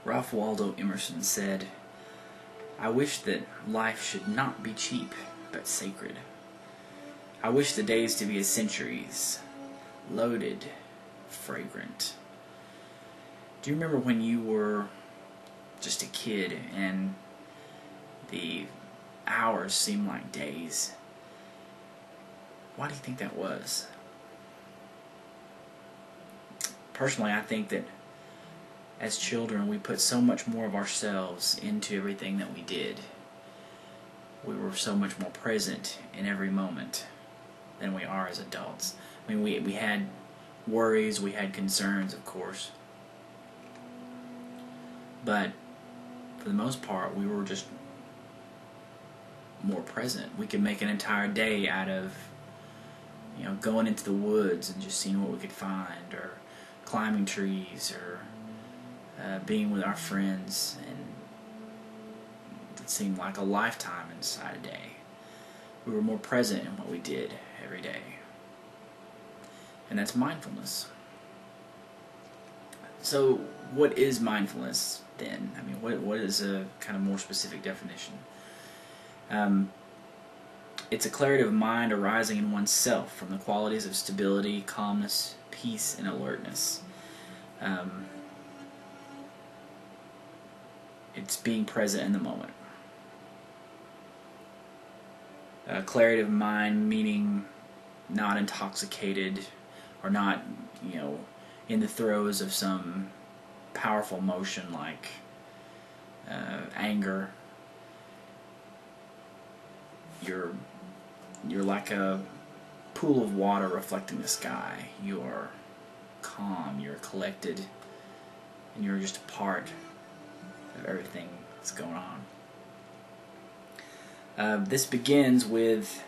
Ralph Waldo Emerson said, "I wish that life should not be cheap, but sacred. I wish the days to be as centuries, loaded, fragrant." Do you remember when you were just a kid and the hours seemed like days? Why do you think that was? Personally, I think that as children we put so much more of ourselves into everything that we did. We were so much more present in every moment than we are as adults. I mean, we had worries, we had concerns, of course, but for the most part we were just more present. We could make an entire day out of, going into the woods and just seeing what we could find, or climbing trees, or being with our friends, and it seemed like a lifetime inside a day. We were more present in what we did every day, and that's mindfulness. So what is mindfulness then? I mean, what is a kind of more specific definition? It's a clarity of mind arising in oneself from the qualities of stability, calmness, peace, and alertness. It's being present in the moment. Clarity of mind meaning not intoxicated, or not, in the throes of some powerful emotion like anger. You're like a pool of water reflecting the sky. You're calm, you're collected, and you're just a part of everything that's going on. This begins with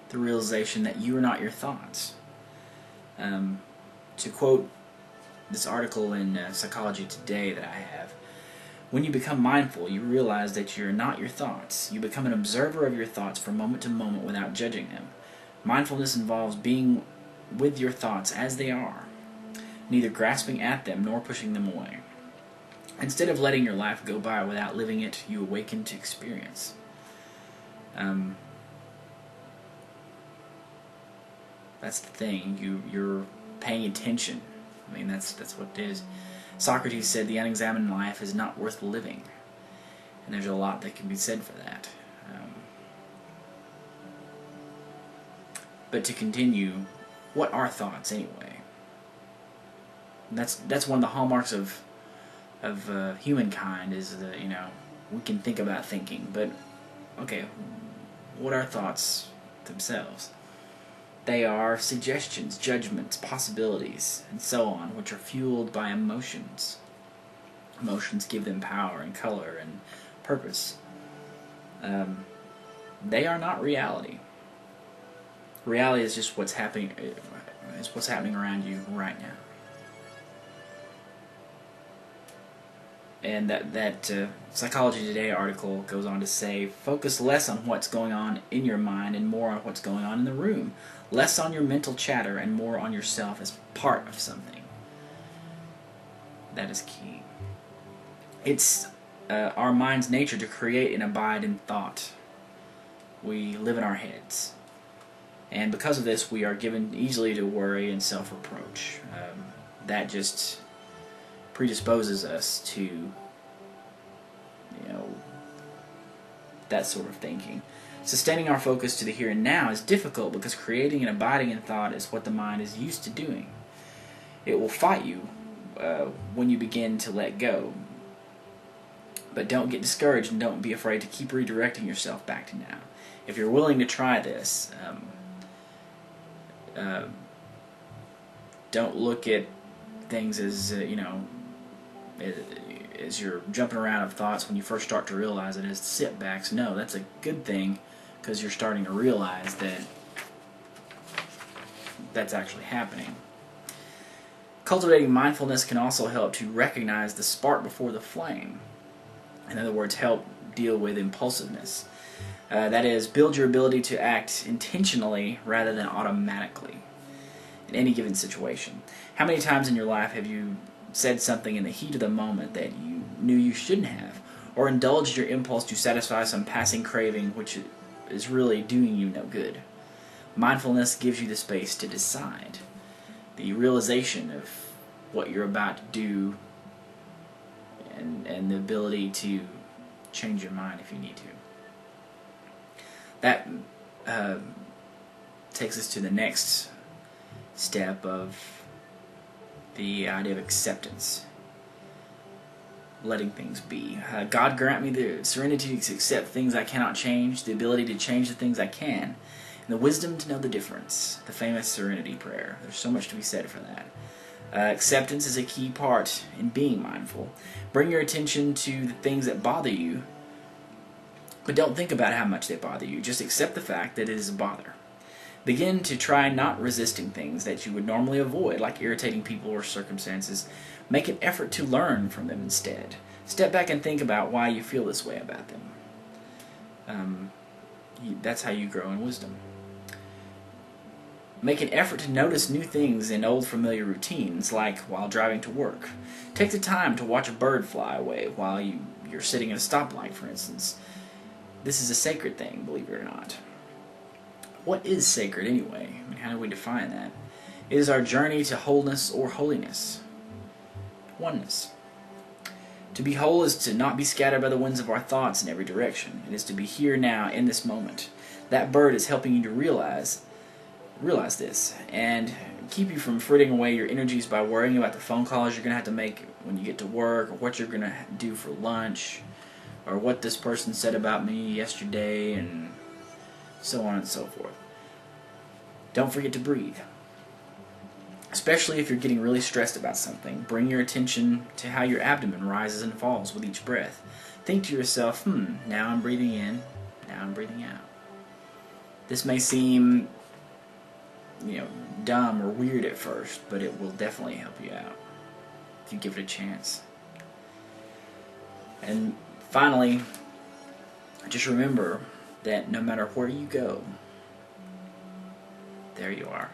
the realization that you are not your thoughts. To quote this article in Psychology Today that I have, when you become mindful, you realize that you're not your thoughts. You become an observer of your thoughts from moment to moment without judging them. Mindfulness involves being with your thoughts as they are, neither grasping at them nor pushing them away. Instead of letting your life go by without living it, you awaken to experience. That's the thing. You're paying attention. I mean, that's what it is. Socrates said the unexamined life is not worth living, and there's a lot that can be said for that. But to continue, what are thoughts anyway? That's one of the hallmarks of humankind, is that we can think about thinking, but okay, what are thoughts themselves? They are suggestions, judgments, possibilities, and so on, which are fueled by emotions. Emotions give them power and color and purpose. They are not reality. Reality is just what's happening. Is what's happening around you right now. And that Psychology Today article goes on to say, focus less on what's going on in your mind and more on what's going on in the room. Less on your mental chatter and more on yourself as part of something. That is key. It's our mind's nature to create and abide in thought. We live in our heads. And because of this, we are given easily to worry and self-reproach. That just predisposes us to, that sort of thinking. Sustaining our focus to the here and now is difficult because creating and abiding in thought is what the mind is used to doing. It will fight you when you begin to let go. But don't get discouraged and don't be afraid to keep redirecting yourself back to now. If you're willing to try this, don't look at things as, as you're jumping around of thoughts when you first start to realize it as setbacks. No, that's a good thing, because you're starting to realize that that's actually happening. Cultivating mindfulness can also help to recognize the spark before the flame. In other words, help deal with impulsiveness. That is, build your ability to act intentionally rather than automatically in any given situation. How many times in your life have you said something in the heat of the moment that you knew you shouldn't have, or indulged your impulse to satisfy some passing craving which is really doing you no good. Mindfulness gives you the space to decide, the realization of what you're about to do, and the ability to change your mind if you need to. That takes us to the next step of the idea of acceptance. Letting things be. God grant me the serenity to accept things I cannot change, the ability to change the things I can, and the wisdom to know the difference. The famous serenity prayer. There's so much to be said for that. Acceptance is a key part in being mindful. Bring your attention to the things that bother you, but don't think about how much they bother you. Just accept the fact that it is a bother. Begin to try not resisting things that you would normally avoid, like irritating people or circumstances. Make an effort to learn from them instead. Step back and think about why you feel this way about them. That's how you grow in wisdom. Make an effort to notice new things in old familiar routines, like while driving to work. Take the time to watch a bird fly away while you're sitting at a stoplight, for instance. This is a sacred thing, believe it or not. What is sacred anyway? I mean, how do we define that? It is our journey to wholeness or holiness. Oneness. To be whole is to not be scattered by the winds of our thoughts in every direction. It is to be here now in this moment. That bird is helping you to realize this and keep you from fritting away your energies by worrying about the phone calls you're going to have to make when you get to work, or what you're going to do for lunch, or what this person said about me yesterday, and so on and so forth. Don't forget to breathe. Especially if you're getting really stressed about something, bring your attention to how your abdomen rises and falls with each breath. Think to yourself, now I'm breathing in, now I'm breathing out. This may seem, dumb or weird at first, but it will definitely help you out if you give it a chance. And finally, just remember that no matter where you go, there you are.